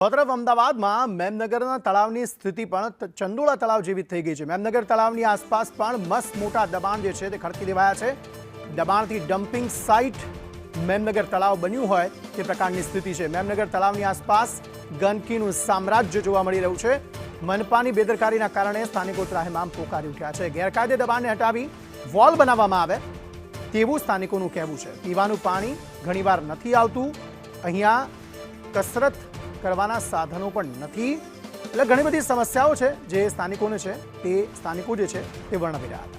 તરફ અમદાવાદમાં મેમનગરના તળાવની સ્થિતિ પણ ચંદોળા તળાવ જેવી થઈ ગઈ છે। મેમનગર તળાવની આસપાસ પણ મસ્ત મોટા દબાણ જે છે તે ખડકી દેવાયા છે। દબાણથી ડમ્પિંગ સાઇટ મેમનગર તળાવ બન્યું હોય તે પ્રકારની સ્થિતિ છે। મેમનગર તળાવની આસપાસ ગંદકીનું સામ્રાજ્ય જોવા મળી રહ્યું છે। મનપાની બેદરકારીના કારણે સ્થાનિકો ત્રાહિમામ પોકારી ઉઠ્યા છે। ગેરકાયદે દબાણને હટાવી વોલ બનાવવામાં આવે તેવું સ્થાનિકોનું કહેવું છે। પીવાનું પાણી ઘણીવાર નથી આવતું, અહીંયા કસરત કરવાના સાધનો પણ નથી, એટલે ઘણી બધી સમસ્યાઓ છે જે સ્થાનિકો જે છે તે વર્ણવી રહ્યા હતા।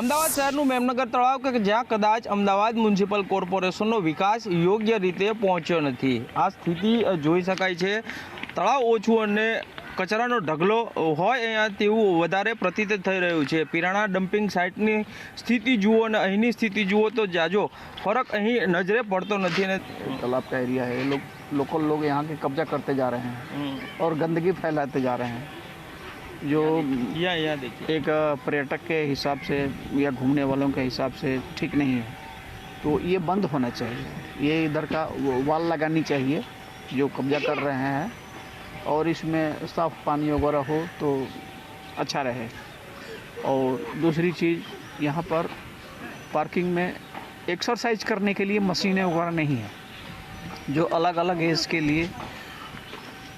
અમદાવાદ શહેરનું મેમનગર તળાવ કે જ્યાં કદાચ અમદાવાદ મ્યુનિસિપલ કોર્પોરેશનનો વિકાસ યોગ્ય રીતે પહોંચ્યો નથી, આ સ્થિતિ જોઈ શકાય છે। તળાવ ઓછું અને કચરાનો ઢગલો હોય અહીંયા તેવું વધારે પ્રતીત થઈ રહ્યું છે। પીરાણા ડમ્પિંગ સાઇટની સ્થિતિ જુઓ અને અહીંની સ્થિતિ જુઓ તો જાજો फर्क અહીં नजरे पड़ता नहीं है। तालाब का एरिया है, लोकल लोग यहाँ के कब्जा करते जा रहे हैं और गंदगी फैलाते जा रहे हैं, जो यहाँ देखिए एक पर्यटक के हिसाब से या घूमने वालों के हिसाब से ठीक नहीं है। तो ये बंद होना चाहिए, ये इधर का वाल लगानी चाहिए जो कब्जा कर रहे हैं, और इसमें साफ पानी वगैरह हो तो अच्छा रहे। और दूसरी चीज़, यहाँ पर पार्किंग में एक्सरसाइज करने के लिए मशीनें वगैरह नहीं है, जो अलग अलग एज के लिए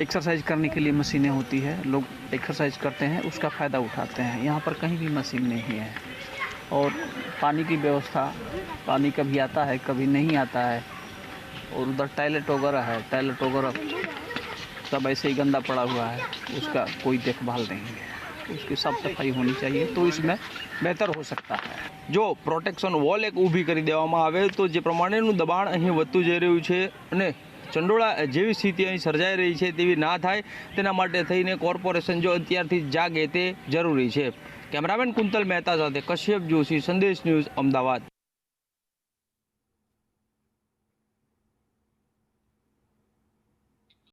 एक्सरसाइज करने के लिए मशीनें होती है, लोग एक्सरसाइज करते हैं, उसका फ़ायदा उठाते हैं। यहाँ पर कहीं भी मशीन नहीं है। और पानी की व्यवस्था, पानी कभी आता है कभी नहीं आता है, और उधर टॉयलेट वगैरह है, टॉयलेट वगैरह सब ऐसे ही गंदा पड़ा हुआ है, उसका कोई देखभाल नहीं है, उसकी साफ सफाई होनी चाहिए तो इसमें बेहतर हो सकता है। जो प्रोटेक्शन वॉल एक ઊભી કરી દેવામાં આવે તો જે પ્રમાણેનું દબાણ અહીં વધતું જઈ રહ્યું છે અને ચંડોળા જેવી સ્થિતિ અહીં સર્જાઈ રહી છે તેવી ના થાય તેના માટે થઈને કોર્પોરેશન જો અત્યારથી જાગે તે જરૂરી છે। કેમેરામેન કુંતલ મહેતા સાથે કશ્યપ જોશી, સંદેશ ન્યૂઝ, અમદાવાદ।